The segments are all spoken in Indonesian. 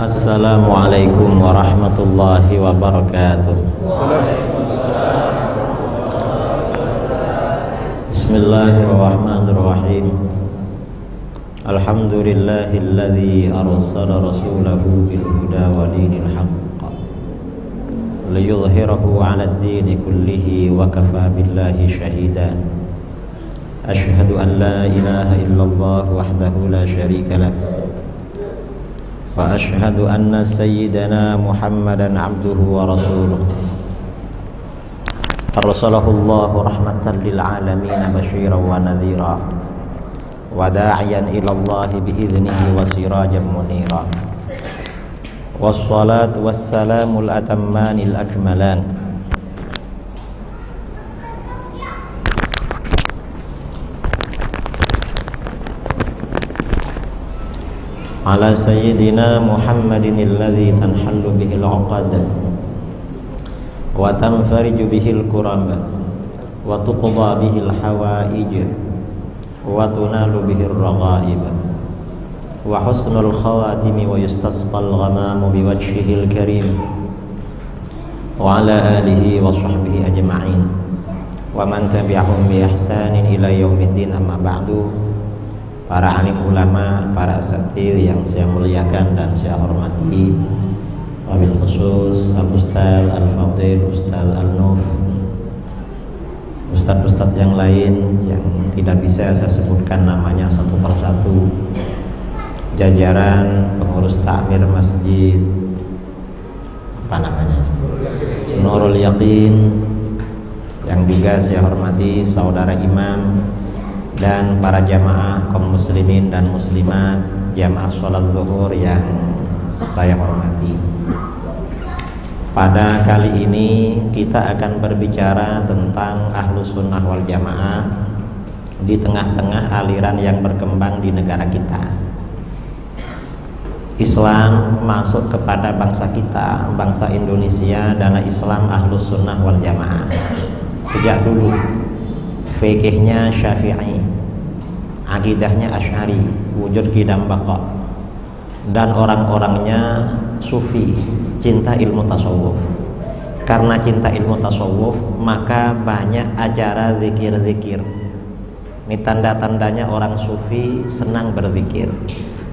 Assalamualaikum warahmatullahi wabarakatuh. Bismillahirrahmanirrahim. Alhamdulillahilladzi arsala rasulahu bil huda wa dinil haqq liyudhhirahu 'alad dini kullihi wa kafaa billahi shahida. Asyhadu an la ilaha illallah wahdahu la syarika lah wa asyhadu anna sayyidana Muhammadan abduhu wa rasuluh. Arsalahullahu rahmatan lil alamin basyiran wa nadhira wa da'iyan ila Allah bi'idhnihi wa sirajan munira. Wassalatu wassalamul atammanil akmalan ala sayyidina Muhammadin alladhi tanhallu bihil 'uqad wa tanfariju bihil kurab wa tuqda bihil hawaij wa tunalu bihir raghaib wa husnul khawatimi wa yustasqal ghamamu biwajhihil karim wa ala alihi wa sahbihi ajma'in wa man tabi'ahum bi ihsanin ila yaumiddin. Amma ba'du. Para alim ulama, para asatidz yang saya muliakan dan saya hormati, wabil khusus Al-Ustaz Al-Fadil, Ustaz Al-Nuf, Ustaz-Ustaz yang lain yang tidak bisa saya sebutkan namanya satu persatu, jajaran pengurus takmir masjid Nurul Yaqin, yang juga saya hormati saudara imam dan para jamaah kaum muslimin dan muslimat jamaah sholat zuhur yang saya hormati. Pada kali ini kita akan berbicara tentang Ahlus Sunnah wal Jamaah di tengah-tengah aliran yang berkembang di negara kita. Islam masuk kepada bangsa kita, bangsa Indonesia, adalah Islam Ahlus Sunnah wal Jamaah. Sejak dulu fikihnya Syafi'i, akidahnya Asy'ari, wujud qidam baqa, dan orang-orangnya sufi, cinta ilmu tasawuf. Karena cinta ilmu tasawuf, maka banyak acara zikir-zikir. Ini tanda-tandanya orang sufi senang berzikir.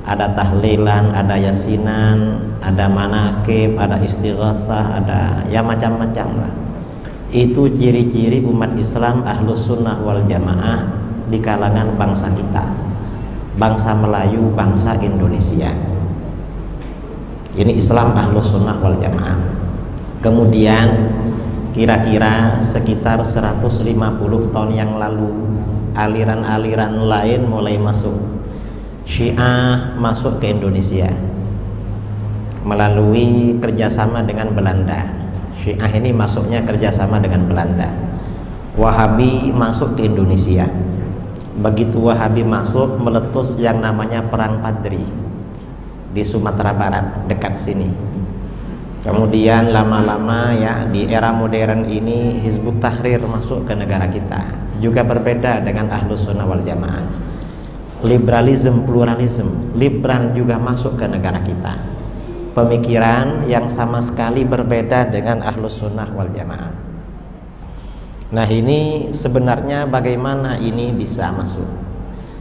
Ada tahlilan, ada yasinan, ada manakib, ada istighatsah, ada ya macam-macam lah. Itu ciri-ciri umat Islam Ahlus Sunnah wal Jamaah di kalangan bangsa kita, bangsa Melayu, bangsa Indonesia. Ini Islam Ahlus Sunnah wal Jamaah. Kemudian kira-kira sekitar 150 tahun yang lalu, aliran-aliran lain mulai masuk. Syiah masuk ke Indonesia melalui kerjasama dengan Belanda. Syiah ini masuknya kerjasama dengan Belanda. Wahabi masuk ke Indonesia. Begitu Wahabi masuk, meletus yang namanya Perang Padri di Sumatera Barat, dekat sini. Kemudian lama-lama ya, di era modern ini Hizbut Tahrir masuk ke negara kita. Juga berbeda dengan Ahlus Sunnah wal Jamaah. Liberalisme, pluralisme, liberal juga masuk ke negara kita. Pemikiran yang sama sekali berbeda dengan Ahlus Sunnah wal Jamaah. Nah, ini sebenarnya bagaimana ini bisa masuk?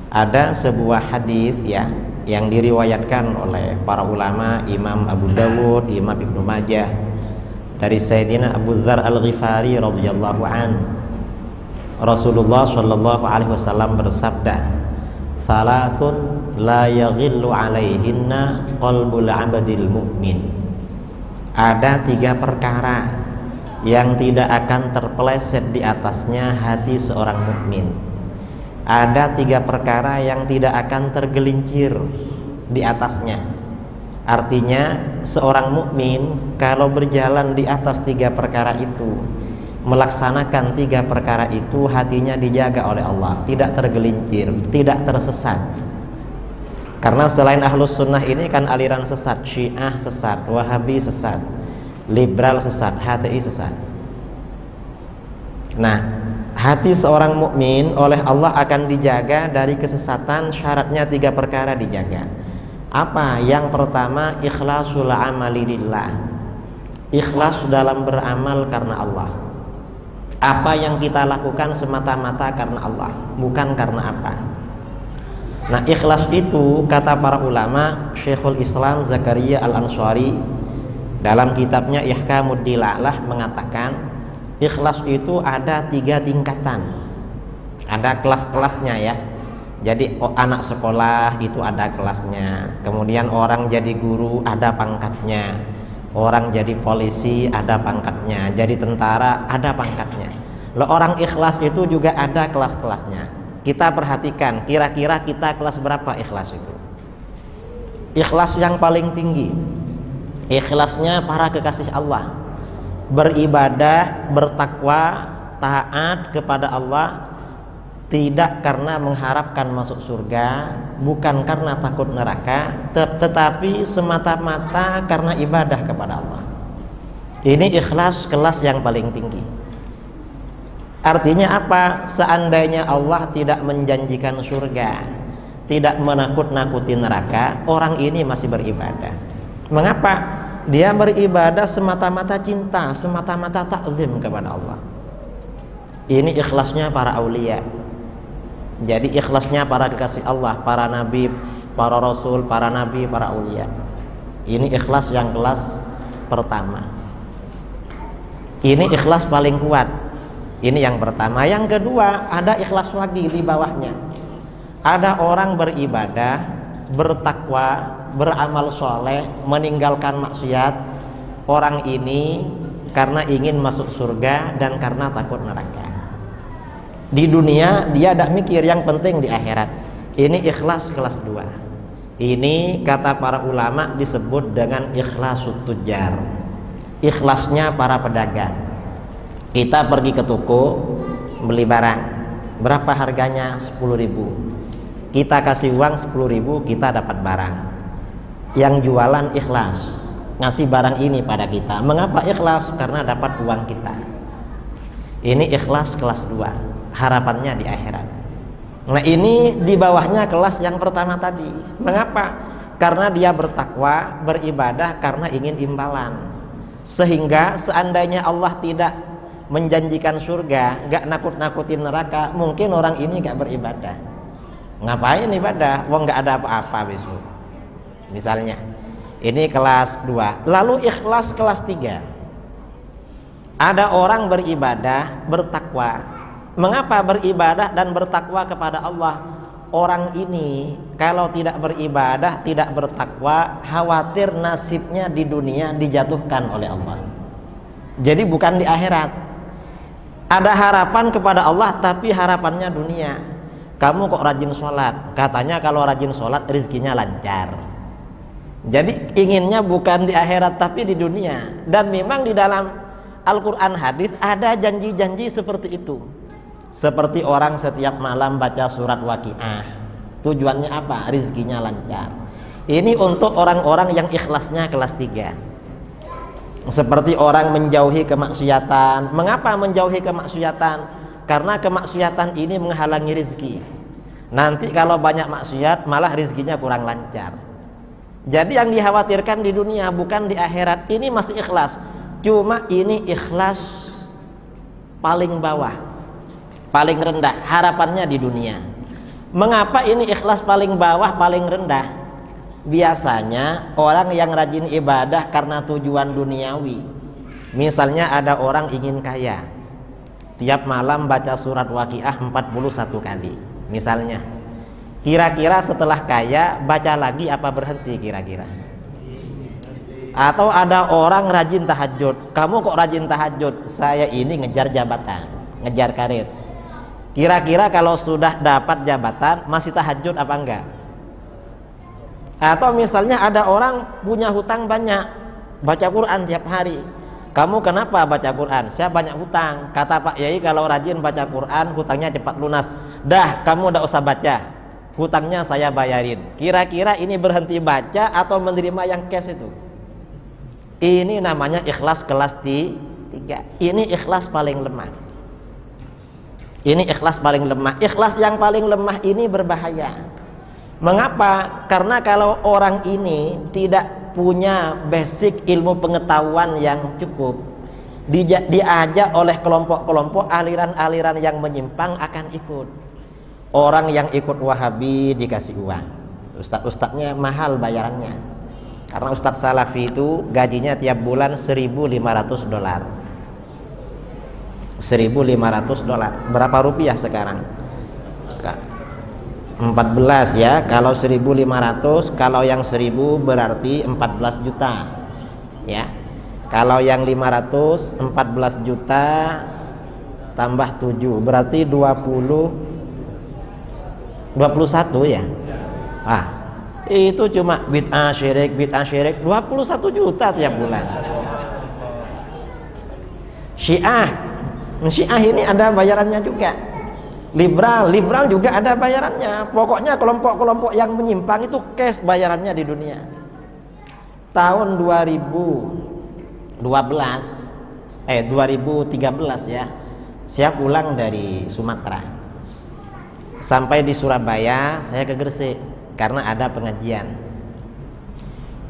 Ada sebuah hadis ya yang diriwayatkan oleh para ulama, Imam Abu Dawud, Imam Ibnu Majah, dari Sayyidina Abu Dzar Al-Ghifari radhiyallahu an. Rasulullah shallallahu alaihi wasallam bersabda, "Salasun la yaghillu alaihinna qalbul abdil mu'min." Ada 3 perkara yang tidak akan terpeleset di atasnya hati seorang mukmin. Ada 3 perkara yang tidak akan tergelincir di atasnya. Artinya seorang mukmin kalau berjalan di atas 3 perkara itu, melaksanakan 3 perkara itu, hatinya dijaga oleh Allah, tidak tergelincir, tidak tersesat. Karena selain Ahlus Sunnah ini kan aliran sesat, Syiah sesat, Wahabi sesat, liberal sesat, HTI sesat. Nah, hati seorang mukmin oleh Allah akan dijaga dari kesesatan. Syaratnya 3 perkara dijaga. Apa? Yang pertama, ikhlasul amali lillah. Ikhlas dalam beramal karena Allah. Apa yang kita lakukan semata-mata karena Allah, bukan karena apa. Nah, ikhlas itu kata para ulama, Syekhul Islam Zakaria Al-Ansari dalam kitabnya Ihkamud Dilalah mengatakan, ikhlas itu ada 3 tingkatan. Ada kelas-kelasnya ya. Jadi anak sekolah itu ada kelasnya. Kemudian orang jadi guru ada pangkatnya. Orang jadi polisi ada pangkatnya. Jadi tentara ada pangkatnya. Loh, orang ikhlas itu juga ada kelas-kelasnya. Kita perhatikan, kira-kira kita kelas berapa ikhlas itu? Ikhlas yang paling tinggi, ikhlasnya para kekasih Allah, beribadah, bertakwa, taat kepada Allah, tidak karena mengharapkan masuk surga, bukan karena takut neraka, tetapi semata-mata karena ibadah kepada Allah. Ini ikhlas kelas yang paling tinggi. Artinya apa? Seandainya Allah tidak menjanjikan surga, tidak menakut-nakuti neraka, orang ini masih beribadah. Mengapa? Dia beribadah semata-mata cinta, semata-mata takzim kepada Allah. Ini ikhlasnya para aulia. Jadi ikhlasnya para kekasih Allah, para nabi, para rasul, para nabi, para aulia. Ini ikhlas yang kelas pertama. Ini ikhlas paling kuat. Ini yang pertama. Yang kedua, ada ikhlas lagi di bawahnya. Ada orang beribadah, bertakwa, beramal soleh, meninggalkan maksiat. Orang ini karena ingin masuk surga dan karena takut neraka. Di dunia dia tidak mikir, yang penting di akhirat. Ini ikhlas kelas 2. Ini kata para ulama disebut dengan ikhlasut tujar. Ikhlasnya para pedagang. Kita pergi ke toko beli barang, berapa harganya? 10.000. Kita kasih uang 10.000, kita dapat barang. Yang jualan ikhlas, ngasih barang ini pada kita. Mengapa ikhlas? Karena dapat uang kita. Ini ikhlas kelas 2. Harapannya di akhirat. Nah, ini di bawahnya kelas yang pertama tadi. Mengapa? Karena dia bertakwa, beribadah karena ingin imbalan. Sehingga seandainya Allah tidak menjanjikan surga, gak nakut-nakutin neraka, mungkin orang ini gak beribadah. Ngapain ibadah? Wong gak ada apa-apa besok. Misalnya, ini kelas 2. Lalu ikhlas kelas 3. Ada orang beribadah, bertakwa. Mengapa beribadah dan bertakwa kepada Allah? Orang ini kalau tidak beribadah, tidak bertakwa, khawatir nasibnya di dunia dijatuhkan oleh Allah. Jadi bukan di akhirat. Ada harapan kepada Allah, tapi harapannya dunia. Kamu kok rajin sholat? Katanya kalau rajin sholat rezekinya lancar. Jadi inginnya bukan di akhirat tapi di dunia. Dan memang di dalam Al-Quran hadis ada janji-janji seperti itu. Seperti orang setiap malam baca surat Waqiah. Tujuannya apa? Rizkinya lancar. Ini untuk orang-orang yang ikhlasnya kelas 3. Seperti orang menjauhi kemaksiatan. Mengapa menjauhi kemaksiatan? Karena kemaksiatan ini menghalangi rizki. Nanti kalau banyak maksiat malah rizkinya kurang lancar. Jadi yang dikhawatirkan di dunia bukan di akhirat. Ini masih ikhlas. Cuma ini ikhlas paling bawah, paling rendah, harapannya di dunia. Mengapa ini ikhlas paling bawah, paling rendah? Biasanya orang yang rajin ibadah karena tujuan duniawi. Misalnya ada orang ingin kaya, tiap malam baca surat Waqiah 41 kali misalnya. Kira-kira setelah kaya baca lagi apa berhenti kira-kira? Atau ada orang rajin tahajud. Kamu kok rajin tahajud? Saya ini ngejar jabatan, ngejar karir. Kira-kira kalau sudah dapat jabatan masih tahajud apa enggak? Atau misalnya ada orang punya hutang banyak, baca Quran tiap hari. Kamu kenapa baca Quran? Saya banyak hutang. Kata Pak Yai kalau rajin baca Quran hutangnya cepat lunas. Dah, kamu udah usah baca, hutangnya saya bayarin. Kira-kira ini berhenti baca atau menerima yang cash itu? Ini namanya ikhlas kelas 3. Ini ikhlas paling lemah. Ini ikhlas paling lemah. Ikhlas yang paling lemah ini berbahaya. Mengapa? Karena kalau orang ini tidak punya basic ilmu pengetahuan yang cukup, diajak oleh kelompok-kelompok aliran-aliran yang menyimpang akan ikut. Orang yang ikut Wahabi dikasih uang, ustadz-ustadznya mahal bayarannya, karena ustadz Salafi itu gajinya tiap bulan $1.500. $1.500 berapa rupiah sekarang? 14 ya. Kalau 1.500, kalau yang 1.000 berarti 14 juta ya. Kalau yang 500 14 juta tambah 7 berarti 21 ya. Itu cuma bid'ah syirik 21 juta tiap bulan. Syiah ini ada bayarannya juga. Liberal juga ada bayarannya. Pokoknya kelompok-kelompok yang menyimpang itu cash bayarannya di dunia. Tahun 2013 ya, saya pulang dari Sumatera. Sampai di Surabaya saya ke Gresik karena ada pengajian.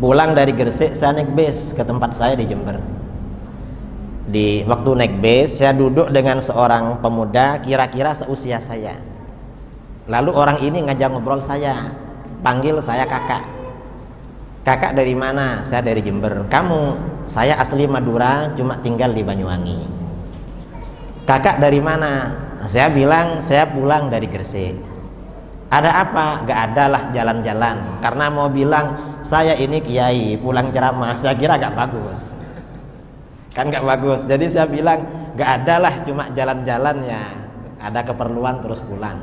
Pulang dari Gresik saya naik bis ke tempat saya di Jember. Di waktu naik bis saya duduk dengan seorang pemuda kira-kira seusia saya. Lalu orang ini ngajak ngobrol saya, panggil saya kakak. Kakak dari mana? Saya dari Jember. Kamu? Saya asli Madura, cuma tinggal di Banyuwangi. Kakak dari mana? Saya bilang saya pulang dari Gresik. Ada apa? Gak ada lah, jalan-jalan. Karena mau bilang saya ini kiai pulang ceramah, saya kira gak bagus. Kan gak bagus. Jadi saya bilang gak ada lah, cuma jalan-jalan ya, ada keperluan terus pulang.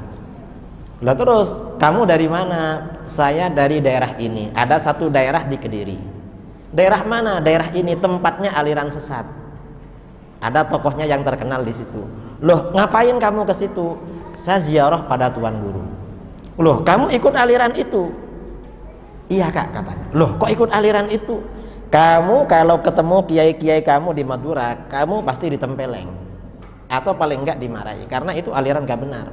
Lah terus kamu dari mana? Saya dari daerah ini. Ada satu daerah di Kediri. Daerah mana? Daerah ini tempatnya aliran sesat. Ada tokohnya yang terkenal di situ. Loh, ngapain kamu ke situ? Saya ziarah pada Tuan Guru. Loh, kamu ikut aliran itu? Iya kak, katanya. Loh, kok ikut aliran itu? Kamu kalau ketemu kiai-kiai kamu di Madura, kamu pasti ditempeleng atau paling enggak dimarahi, karena itu aliran gak benar.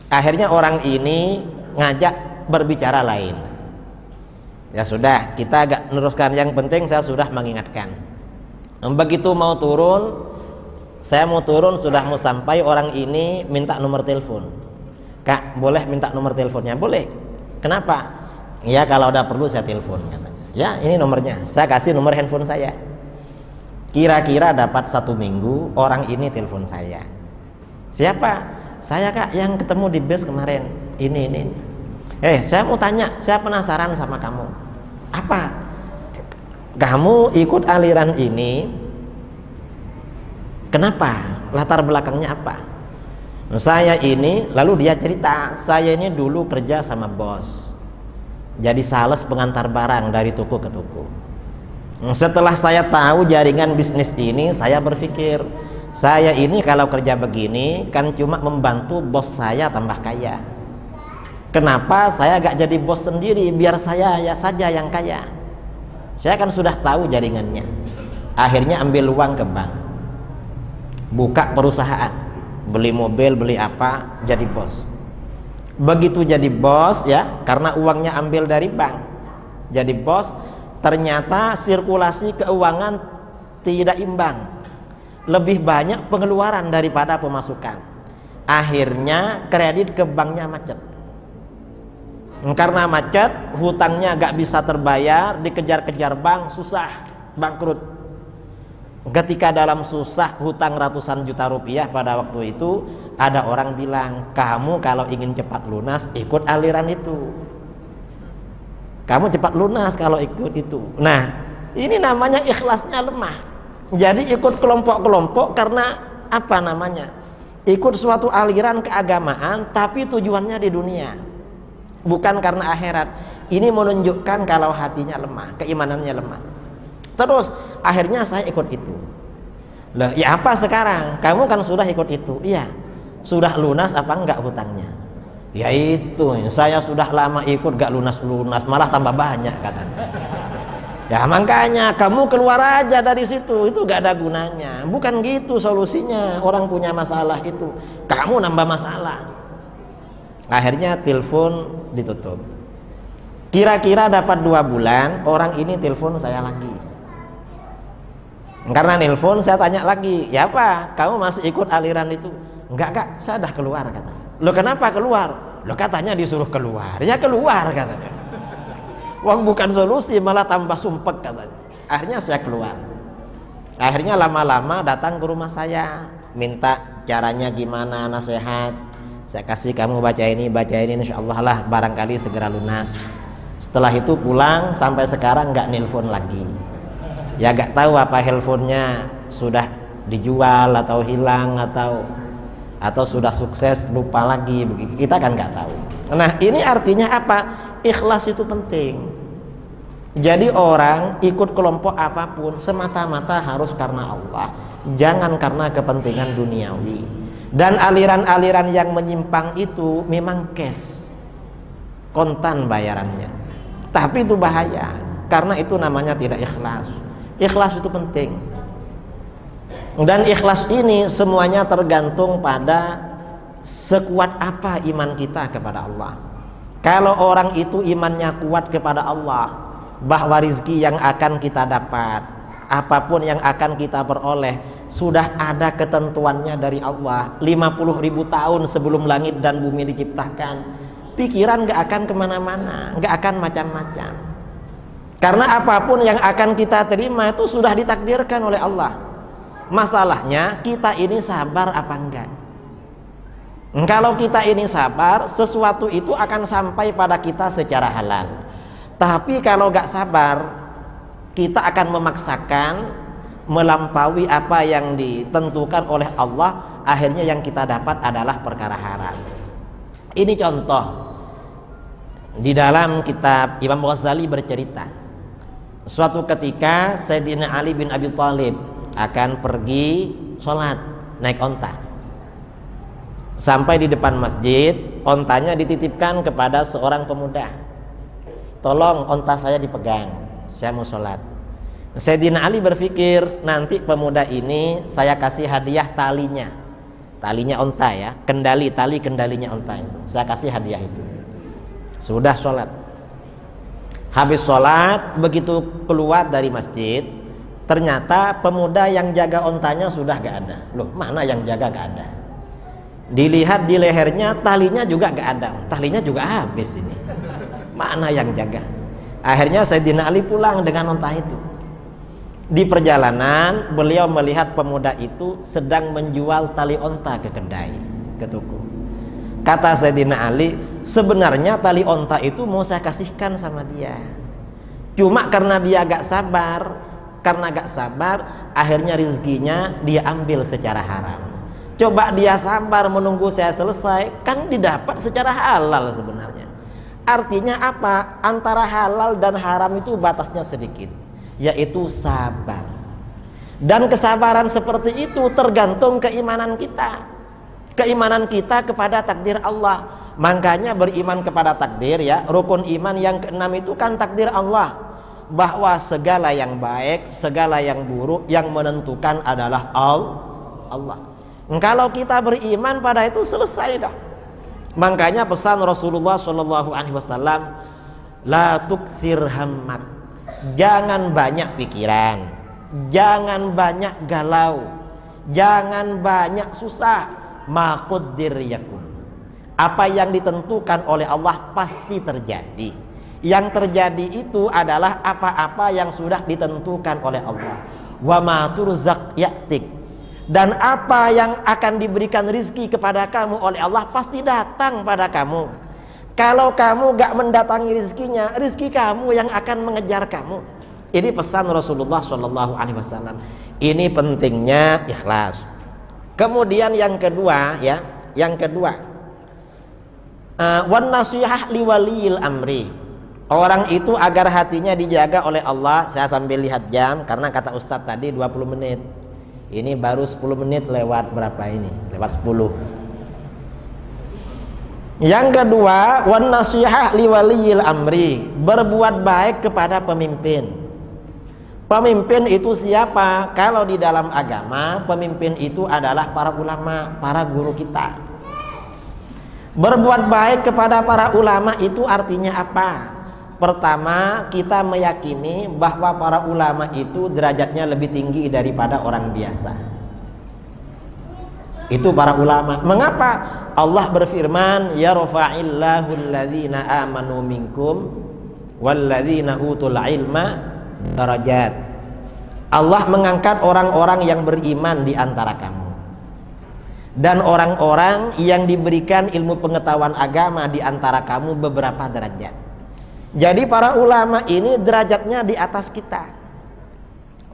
Akhirnya orang ini ngajak berbicara lain. Ya sudah, kita agak meneruskan. Yang penting saya sudah mengingatkan. Begitu mau turun, saya mau turun, sudah mau sampai, orang ini minta nomor telepon. Kak, boleh minta nomor teleponnya? Boleh. Kenapa? Ya kalau ada perlu saya telepon, katanya. Ya ini nomornya, saya kasih nomor handphone saya. Kira-kira dapat 1 minggu, orang ini telepon saya. Siapa? Saya kak, yang ketemu di bus kemarin. Ini. Saya mau tanya, saya penasaran sama kamu. Apa? Kamu ikut aliran ini, kenapa? Latar belakangnya apa? Saya ini, lalu dia cerita, saya ini dulu kerja sama bos, jadi sales pengantar barang dari toko ke toko. Setelah saya tahu jaringan bisnis ini, saya berpikir, saya ini kalau kerja begini kan cuma membantu bos saya tambah kaya. Kenapa saya gak jadi bos sendiri, biar saya ya saja yang kaya? Saya kan sudah tahu jaringannya. Akhirnya ambil uang ke bank, buka perusahaan, beli mobil, beli apa, jadi bos. Begitu jadi bos ya, karena uangnya ambil dari bank, jadi bos, ternyata sirkulasi keuangan tidak imbang, lebih banyak pengeluaran daripada pemasukan. Akhirnya kredit ke banknya macet. Karena macet, hutangnya gak bisa terbayar, dikejar-kejar bank, susah, bangkrut. Ketika dalam susah, hutang ratusan juta rupiah pada waktu itu, ada orang bilang, kamu kalau ingin cepat lunas, ikut aliran itu. Kamu cepat lunas kalau ikut itu. Nah, ini namanya ikhlasnya lemah. Jadi ikut kelompok-kelompok karena apa namanya? Ikut suatu aliran keagamaan, tapi tujuannya di dunia, bukan karena akhirat. Ini menunjukkan kalau hatinya lemah, keimanannya lemah. Terus akhirnya saya ikut itu. Lah, ya apa sekarang? Kamu kan sudah ikut itu. Iya. Sudah lunas apa enggak hutangnya? Ya itu, saya sudah lama ikut gak lunas-lunas, malah tambah banyak katanya. Ya makanya kamu keluar aja dari situ, itu gak ada gunanya. Bukan gitu solusinya. Orang punya masalah itu, kamu nambah masalah. Akhirnya telepon ditutup. Kira-kira dapat 2 bulan, orang ini telepon saya lagi. Karena nelpon saya tanya lagi, ya apa? Kamu masih ikut aliran itu? Enggak kak, saya dah keluar katanya. Loh kenapa keluar? Loh katanya disuruh keluar. Ya keluar katanya. Wong bukan solusi, malah tambah sumpek katanya. Akhirnya saya keluar. Akhirnya lama-lama datang ke rumah saya, minta caranya gimana, nasihat. Saya kasih, kamu baca ini, insya Allah lah barangkali segera lunas. Setelah itu pulang, sampai sekarang nggak nelpon lagi. Ya nggak tahu apa handphonenya sudah dijual atau hilang atau sudah sukses lupa lagi, begitu. Kita kan nggak tahu. Nah ini artinya apa? Ikhlas itu penting. Jadi orang ikut kelompok apapun semata-mata harus karena Allah, jangan karena kepentingan duniawi. Dan aliran-aliran yang menyimpang itu memang cash, kontan bayarannya. Tapi itu bahaya, karena itu namanya tidak ikhlas. Ikhlas itu penting. Dan ikhlas ini semuanya tergantung pada sekuat apa iman kita kepada Allah. Kalau orang itu imannya kuat kepada Allah, bahwa rizki yang akan kita dapat, apapun yang akan kita peroleh, sudah ada ketentuannya dari Allah. 50.000 tahun sebelum langit dan bumi diciptakan, pikiran gak akan kemana-mana, gak akan macam-macam. Karena apapun yang akan kita terima itu sudah ditakdirkan oleh Allah. Masalahnya kita ini sabar apa enggak? Kalau kita ini sabar, sesuatu itu akan sampai pada kita secara halal. Tapi kalau enggak sabar, kita akan memaksakan melampaui apa yang ditentukan oleh Allah. Akhirnya yang kita dapat adalah perkara haram. Ini contoh di dalam kitab Imam Ghazali bercerita. Suatu ketika Sayyidina Ali bin Abi Thalib akan pergi sholat naik onta. Sampai di depan masjid, ontanya dititipkan kepada seorang pemuda. Tolong onta saya dipegang, saya mau sholat. Sayyidina Ali berpikir, nanti pemuda ini saya kasih hadiah talinya. Talinya onta ya, kendalinya onta itu. Saya kasih hadiah itu. Sudah sholat. Habis sholat, begitu keluar dari masjid, ternyata pemuda yang jaga ontanya sudah gak ada. Loh, mana yang jaga gak ada? Dilihat di lehernya, talinya juga gak ada. Talinya juga habis ini. Mana yang jaga? Akhirnya Sayyidina Ali pulang dengan onta itu. Di perjalanan, beliau melihat pemuda itu sedang menjual tali onta ke kedai, ke toko. Kata Sayyidina Ali, sebenarnya tali onta itu mau saya kasihkan sama dia. Cuma karena dia gak sabar, akhirnya rizkinya dia ambil secara haram. Coba dia sabar menunggu saya selesai, kan didapat secara halal sebenarnya. Artinya apa? Antara halal dan haram itu batasnya sedikit, yaitu sabar. Dan kesabaran seperti itu tergantung keimanan kita. Keimanan kita kepada takdir Allah. Makanya beriman kepada takdir ya, rukun iman yang ke-6 itu kan takdir Allah, bahwa segala yang baik, segala yang buruk yang menentukan adalah Allah. Kalau kita beriman pada itu selesai dah. Makanya pesan Rasulullah SAW, la tukthir hammak, jangan banyak pikiran, jangan banyak galau, jangan banyak susah. Ma quddir yakun, apa yang ditentukan oleh Allah pasti terjadi. Yang terjadi itu adalah apa-apa yang sudah ditentukan oleh Allah. Wa ma turzaq ya'tik, dan apa yang akan diberikan rizki kepada kamu oleh Allah pasti datang pada kamu. Kalau kamu gak mendatangi rizkinya, rizki kamu yang akan mengejar kamu. Ini pesan Rasulullah SAW. Ini pentingnya ikhlas. Kemudian yang kedua ya, wan nasihah liwaliyil amri. Orang itu agar hatinya dijaga oleh Allah. Saya sambil lihat jam karena kata Ustadz tadi 20 menit. Ini baru 10 menit lewat berapa ini? Lewat 10. Yang kedua, wan nasihah liwaliyil amri, berbuat baik kepada pemimpin. Pemimpin itu siapa? Kalau di dalam agama, pemimpin itu adalah para ulama, para guru kita. Berbuat baik kepada para ulama itu artinya apa? Pertama, kita meyakini bahwa para ulama itu derajatnya lebih tinggi daripada orang biasa. Itu para ulama. Mengapa? Allah berfirman, yarfa'illahu alladzina amanu minkum walladzina utul ilma darajat. Allah mengangkat orang-orang yang beriman di antara kamu dan orang-orang yang diberikan ilmu pengetahuan agama di antara kamu beberapa derajat. Jadi para ulama ini derajatnya di atas kita.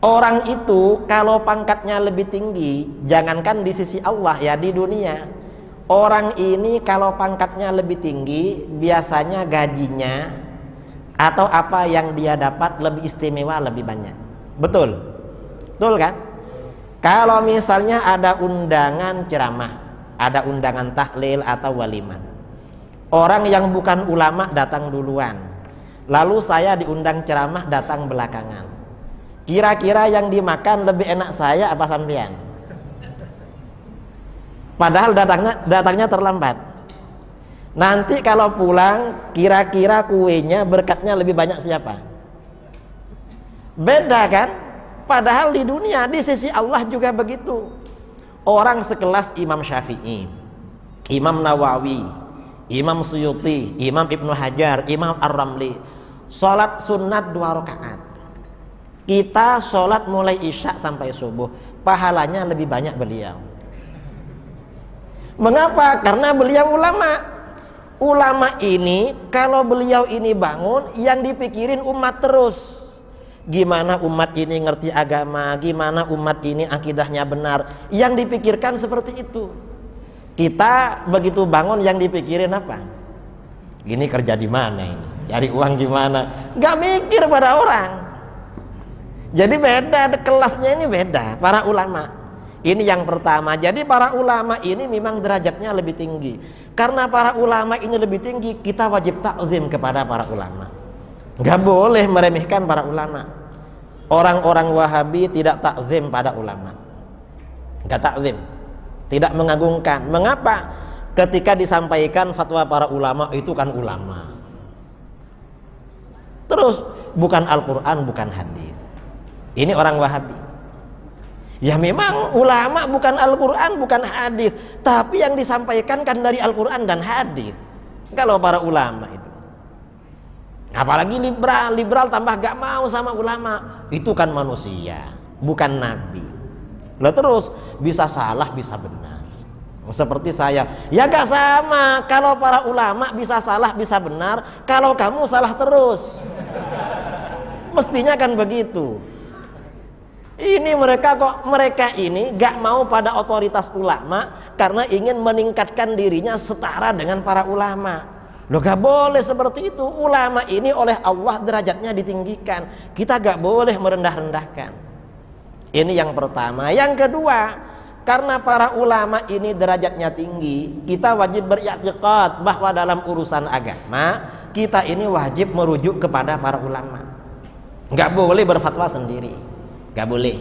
Orang itu kalau pangkatnya lebih tinggi, jangankan di sisi Allah ya, di dunia, orang ini kalau pangkatnya lebih tinggi, biasanya gajinya atau apa yang dia dapat lebih istimewa, lebih banyak. Betul? Betul kan? Kalau misalnya ada undangan ceramah, ada undangan tahlil atau walimah, orang yang bukan ulama datang duluan, lalu saya diundang ceramah datang belakangan. Kira-kira yang dimakan lebih enak saya apa sampean? Padahal datangnya terlambat. Nanti kalau pulang, kira-kira kuenya berkatnya lebih banyak siapa? Beda kan? Padahal di dunia, di sisi Allah juga begitu. Orang sekelas Imam Syafi'i, Imam Nawawi, Imam Suyuti, Imam Ibnu Hajar, Imam Ar-Ramli, sholat sunat 2 rakaat. Kita sholat mulai isya sampai subuh, pahalanya lebih banyak beliau. Mengapa? Karena beliau ulama. Ulama ini kalau beliau ini bangun, yang dipikirin umat terus. Gimana umat ini ngerti agama, gimana umat ini akidahnya benar, yang dipikirkan seperti itu. Kita begitu bangun yang dipikirin apa? Ini kerja di mana ini? Cari uang gimana? Gak mikir pada orang. Jadi beda, kelasnya ini beda para ulama. Ini yang pertama. Jadi para ulama ini memang derajatnya lebih tinggi. Karena para ulama ini lebih tinggi, kita wajib takzim kepada para ulama. Gak boleh meremehkan para ulama. Orang-orang Wahabi tidak takzim pada ulama. Gak takzim, tidak mengagungkan. Mengapa? Ketika disampaikan fatwa para ulama, itu kan ulama. Terus bukan Al-Quran, bukan hadis. Ini orang Wahabi. Ya memang ulama bukan Al-Quran, bukan hadis, tapi yang disampaikan kan dari Al-Quran dan hadis. Kalau para ulama itu, apalagi liberal tambah gak mau sama ulama, itu kan manusia, bukan nabi. Lalu terus bisa salah, bisa benar. Seperti saya, ya gak sama. Kalau para ulama bisa salah, bisa benar, kalau kamu salah terus. Mestinya kan begitu. Ini mereka ini gak mau pada otoritas ulama karena ingin meningkatkan dirinya setara dengan para ulama. Loh gak boleh seperti itu. Ulama ini oleh Allah derajatnya ditinggikan. Kita gak boleh merendah-rendahkan. Ini yang pertama. Yang kedua, karena para ulama ini derajatnya tinggi, kita wajib beriktikad bahwa dalam urusan agama kita ini wajib merujuk kepada para ulama. Gak boleh berfatwa sendiri. Gak boleh.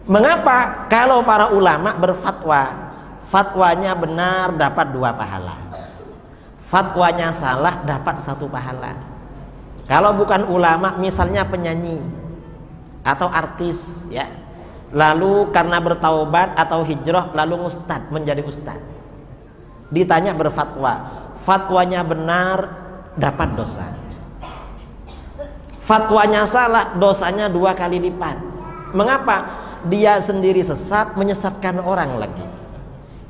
Mengapa? Kalau para ulama berfatwa, fatwanya benar dapat 2 pahala, fatwanya salah dapat 1 pahala. Kalau bukan ulama, misalnya penyanyi atau artis ya, lalu karena bertaubat atau hijrah lalu menjadi ustad, ditanya berfatwa, fatwanya benar dapat dosa, fatwanya salah dosanya 2 kali lipat. Mengapa? Dia sendiri sesat, menyesatkan orang lagi.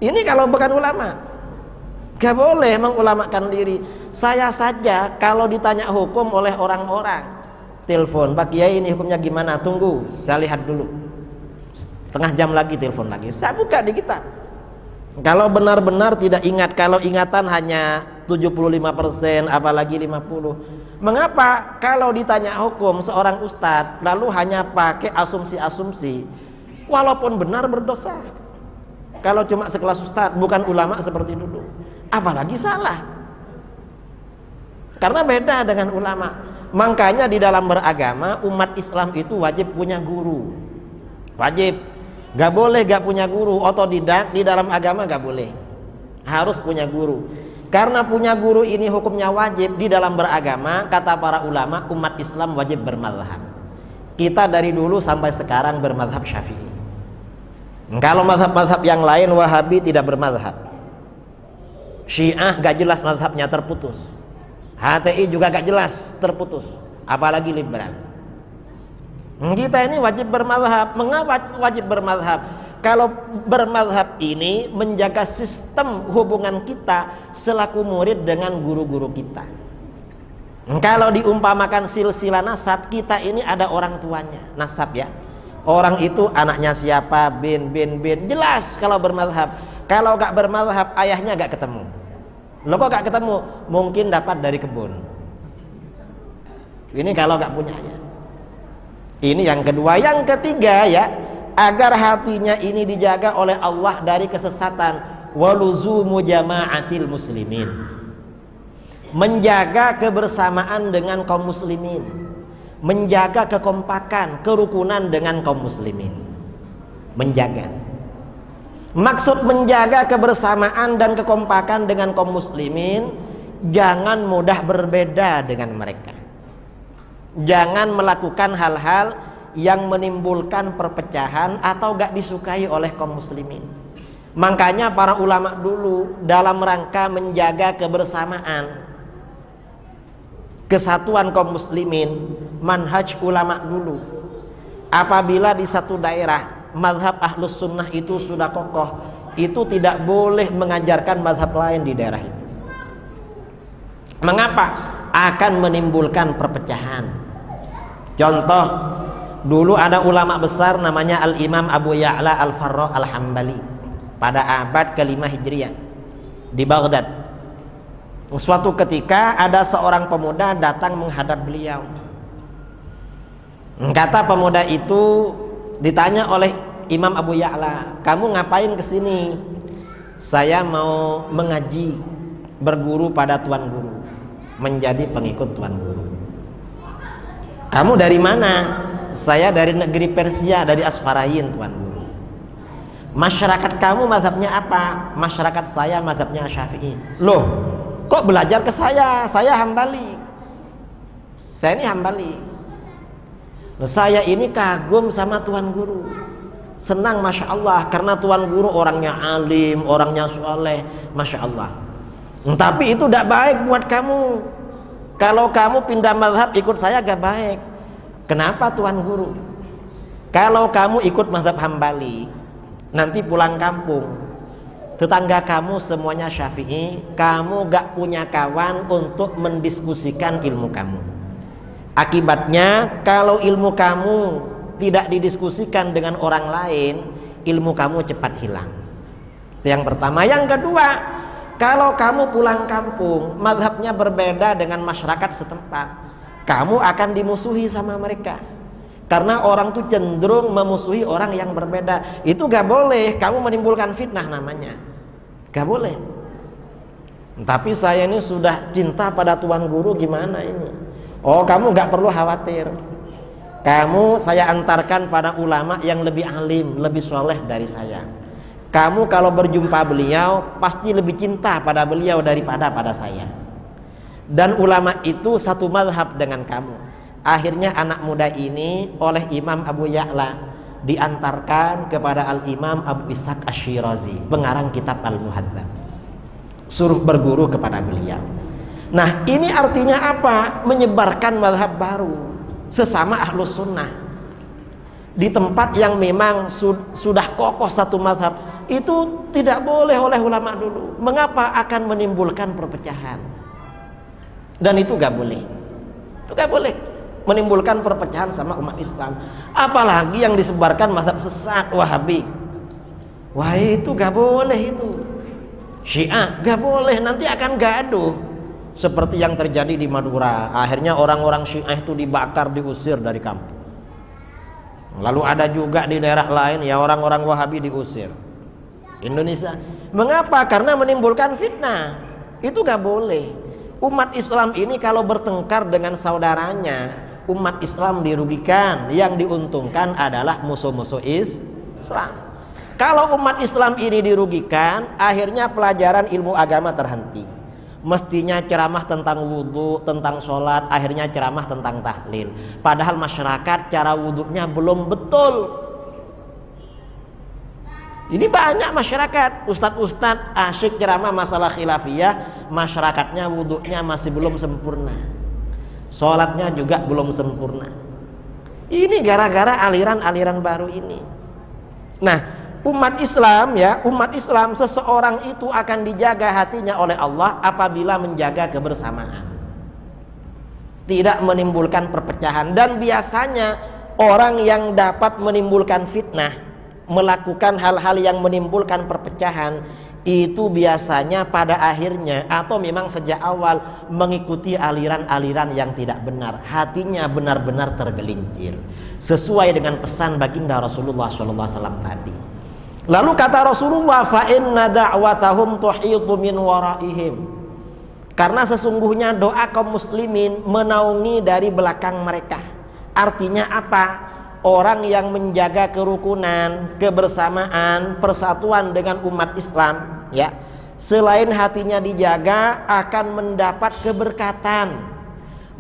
Ini kalau bukan ulama. Gak boleh mengulamakan diri. Saya saja kalau ditanya hukum oleh orang-orang, telepon, Pak Kiai ini hukumnya gimana? Tunggu, saya lihat dulu. Setengah jam lagi telepon lagi. Saya buka di kitab. Kalau benar-benar tidak ingat, kalau ingatan hanya 75%, apalagi 50%. Mengapa? Kalau ditanya hukum seorang ustadz lalu hanya pakai asumsi-asumsi, walaupun benar berdosa. Kalau cuma sekelas ustadz, bukan ulama seperti dulu, apalagi salah. Karena beda dengan ulama. Makanya di dalam beragama umat Islam itu wajib punya guru. Wajib. Gak boleh gak punya guru, otodidak di dalam agama gak boleh. Harus punya guru. Karena punya guru ini hukumnya wajib di dalam beragama. Kata para ulama, umat Islam wajib bermadhab. Kita dari dulu sampai sekarang bermadhab Syafi'i. Kalau mazhab-mazhab yang lain, Wahabi tidak bermadhab, Syiah gak jelas mazhabnya, terputus. HTI juga gak jelas, terputus. Apalagi liberal. Kita ini wajib bermadhab. Mengapa wajib bermadhab? Kalau bermadhab ini menjaga sistem hubungan kita selaku murid dengan guru-guru kita. Kalau diumpamakan silsilah nasab, kita ini ada orang tuanya, nasab ya. Orang itu anaknya siapa, bin, jelas kalau bermadhab. Kalau gak bermadhab, ayahnya gak ketemu. Lo kok gak ketemu? Mungkin dapat dari kebun. Ini kalau gak punya ayah. Ini yang kedua. Yang ketiga ya, agar hatinya ini dijaga oleh Allah dari kesesatan. Waluzumu jama'atil muslimin, menjaga kebersamaan dengan kaum muslimin, menjaga kekompakan, kerukunan dengan kaum muslimin. Menjaga, maksud menjaga kebersamaan dan kekompakan dengan kaum muslimin, jangan mudah berbeda dengan mereka. Jangan melakukan hal-hal yang menimbulkan perpecahan atau gak disukai oleh kaum muslimin. Makanya para ulama dulu dalam rangka menjaga kebersamaan, kesatuan kaum muslimin, manhaj ulama dulu, apabila di satu daerah mazhab ahlus sunnah itu sudah kokoh, itu tidak boleh mengajarkan mazhab lain di daerah itu. Mengapa? Akan menimbulkan perpecahan. Contoh, dulu ada ulama besar namanya Al-Imam Abu Ya'la Al-Farra Al-Hambali pada abad ke-5 Hijriah di Baghdad. Suatu ketika ada seorang pemuda datang menghadap beliau. Kata pemuda itu, ditanya oleh Imam Abu Ya'la, kamu ngapain kesini? Saya mau mengaji, berguru pada tuan guru, menjadi pengikut tuan guru. Kamu dari mana? Saya dari negeri Persia, dari Asfarayin tuan guru. Masyarakat kamu mazhabnya apa? Masyarakat saya mazhabnya Syafi'i. Loh, kok belajar ke saya? Saya Hambali. Saya ini Hambali. Loh, saya ini kagum sama tuan guru, senang Masya Allah, karena tuan guru orangnya alim, orangnya soleh, Masya Allah. Tapi itu tidak baik buat kamu. Kalau kamu pindah mazhab ikut saya gak baik. Kenapa tuan guru? Kalau kamu ikut mazhab Hambali, nanti pulang kampung, tetangga kamu semuanya Syafi'i, kamu gak punya kawan untuk mendiskusikan ilmu kamu. Akibatnya kalau ilmu kamu tidak didiskusikan dengan orang lain, ilmu kamu cepat hilang. Itu yang pertama. Yang kedua, kalau kamu pulang kampung, mazhabnya berbeda dengan masyarakat setempat, kamu akan dimusuhi sama mereka. Karena orang tuh cenderung memusuhi orang yang berbeda. Itu gak boleh, kamu menimbulkan fitnah namanya. Gak boleh. Tapi saya ini sudah cinta pada tuan guru, gimana ini? Oh, kamu gak perlu khawatir. Kamu saya antarkan pada ulama yang lebih alim, lebih soleh dari saya. Kamu kalau berjumpa beliau pasti lebih cinta pada beliau daripada pada saya. Dan ulama itu satu mazhab dengan kamu. Akhirnya anak muda ini oleh Imam Abu Ya'la diantarkan kepada Al-Imam Abu Ishaq Ash-Shirazi, pengarang kitab Al-Muhadzab. Suruh berguru kepada beliau. Nah, ini artinya apa? Menyebarkan mazhab baru sesama ahlus sunnah. Di tempat yang memang sudah kokoh satu mazhab, itu tidak boleh oleh ulama dulu. Mengapa? Akan menimbulkan perpecahan. Dan itu gak boleh. Itu gak boleh menimbulkan perpecahan sama umat Islam. Apalagi yang disebarkan mazhab sesat Wahabi. Wah, itu gak boleh itu. Syiah gak boleh, nanti akan gaduh. Seperti yang terjadi di Madura. Akhirnya orang-orang Syiah itu dibakar, diusir dari kampung. Lalu ada juga di daerah lain ya orang-orang Wahabi diusir. Indonesia. Mengapa? Karena menimbulkan fitnah. Itu gak boleh. Umat Islam ini kalau bertengkar dengan saudaranya, umat Islam dirugikan. Yang diuntungkan adalah musuh-musuh Islam. kalau umat Islam ini dirugikan, akhirnya pelajaran ilmu agama terhenti. Mestinya ceramah tentang wudhu, tentang sholat, akhirnya ceramah tentang tahlil. Padahal masyarakat cara wudhunya belum betul. Ini banyak masyarakat, ustadz-ustadz asyik ceramah masalah khilafiyah, masyarakatnya wudhunya masih belum sempurna, sholatnya juga belum sempurna. Ini gara-gara aliran-aliran baru ini. Nah, umat Islam ya, umat Islam, seseorang itu akan dijaga hatinya oleh Allah apabila menjaga kebersamaan, tidak menimbulkan perpecahan. Dan biasanya orang yang dapat menimbulkan fitnah, melakukan hal-hal yang menimbulkan perpecahan, itu biasanya pada akhirnya atau memang sejak awal mengikuti aliran-aliran yang tidak benar. Hatinya benar-benar tergelincir sesuai dengan pesan baginda Rasulullah SAW tadi. Lalu kata Rasulullah, fa inna da'watahum tuhitu min waraihim, karena sesungguhnya doa kaum muslimin menaungi dari belakang mereka. Artinya apa? Orang yang menjaga kerukunan, kebersamaan, persatuan dengan umat Islam, ya, selain hatinya dijaga, akan mendapat keberkatan,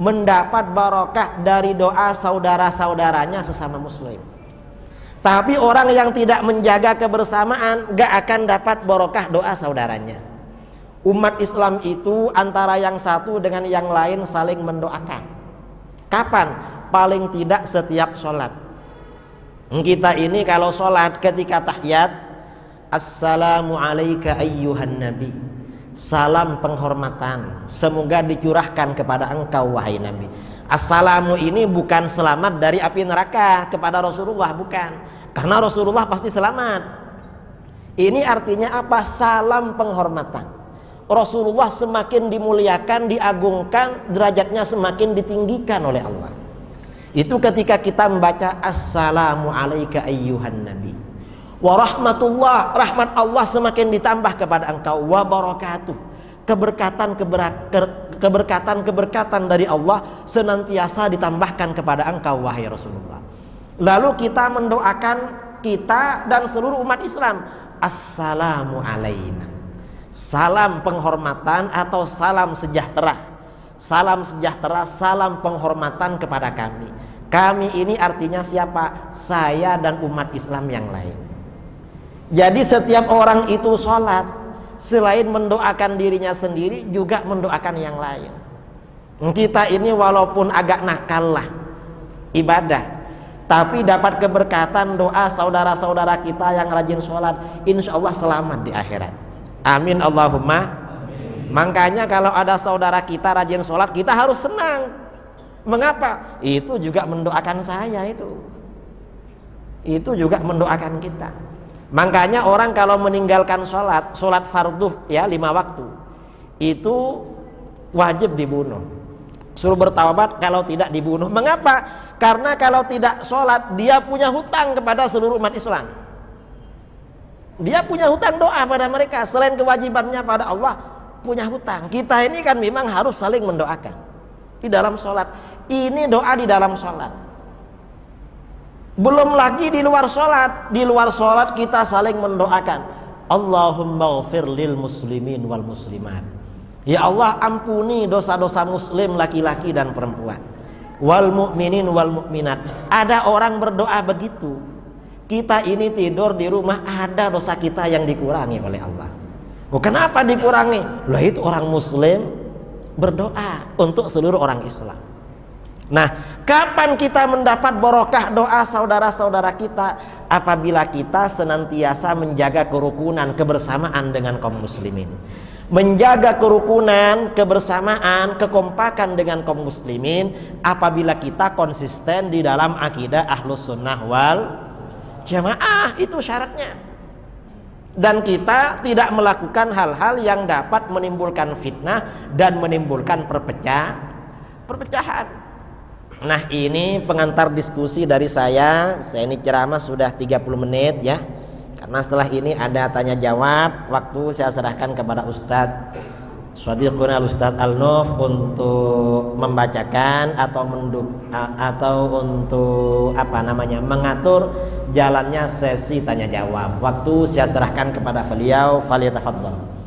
mendapat barokah dari doa saudara-saudaranya sesama muslim. Tapi orang yang tidak menjaga kebersamaan gak akan dapat barokah doa saudaranya. Umat Islam itu antara yang satu dengan yang lain saling mendoakan. Kapan? Paling tidak setiap sholat. Kita ini kalau sholat ketika tahiyat, assalamu alayka ayyuhan nabi, salam penghormatan semoga dicurahkan kepada engkau wahai nabi. Assalamu ini bukan selamat dari api neraka kepada Rasulullah, bukan, karena Rasulullah pasti selamat. Ini artinya apa? Salam penghormatan. Rasulullah semakin dimuliakan, diagungkan, derajatnya semakin ditinggikan oleh Allah. Itu ketika kita membaca assalamu alayka ayyuhan nabi wa rahmatullah, rahmat Allah semakin ditambah kepada engkau, wa barakatuh, keberkatan dari Allah senantiasa ditambahkan kepada engkau wahai Rasulullah. Lalu kita mendoakan kita dan seluruh umat Islam, assalamu alayna, salam penghormatan atau salam sejahtera. Salam sejahtera, salam penghormatan kepada kami. Kami ini artinya siapa? Saya dan umat Islam yang lain. Jadi setiap orang itu sholat, selain mendoakan dirinya sendiri, juga mendoakan yang lain. Kita ini walaupun agak nakal lah ibadah, tapi dapat keberkatan doa saudara-saudara kita yang rajin sholat, insya Allah selamat di akhirat. Amin Allahumma. Makanya kalau ada saudara kita rajin sholat, kita harus senang. Mengapa? Itu juga mendoakan saya itu juga mendoakan kita. Makanya orang kalau meninggalkan sholat fardu ya 5 waktu, itu wajib dibunuh. Suruh bertaubat kalau tidak dibunuh. Mengapa? Karena kalau tidak sholat, dia punya hutang kepada seluruh umat Islam. Dia punya hutang doa pada mereka. Selain kewajibannya pada Allah, punya hutang. Kita ini kan memang harus saling mendoakan di dalam sholat. Ini doa di dalam sholat. Belum lagi di luar sholat. Di luar sholat kita saling mendoakan, Allahumma ghfir lil muslimin wal muslimat, ya Allah ampuni dosa-dosa muslim laki-laki dan perempuan, wal mu'minin wal mu'minat. Ada orang berdoa begitu. Kita ini tidur di rumah, ada dosa kita yang dikurangi oleh Allah. Kenapa dikurangi? Lah itu orang muslim berdoa untuk seluruh orang Islam. Nah, kapan kita mendapat barokah doa saudara-saudara kita? Apabila kita senantiasa menjaga kerukunan, kebersamaan dengan kaum muslimin. Menjaga kerukunan, kebersamaan, kekompakan dengan kaum muslimin apabila kita konsisten di dalam akidah Ahlus Sunnah wal Jamaah, itu syaratnya. Dan kita tidak melakukan hal-hal yang dapat menimbulkan fitnah dan menimbulkan perpecahan. Nah, ini pengantar diskusi dari saya. Saya ini ceramah sudah 30 menit ya. Karena setelah ini ada tanya jawab, waktu saya serahkan kepada Ustadz Shadiquna Ustadz Al-Nuf untuk membacakan atau untuk mengatur jalannya sesi tanya jawab. Waktu saya serahkan kepada beliau, faliyatafaddal.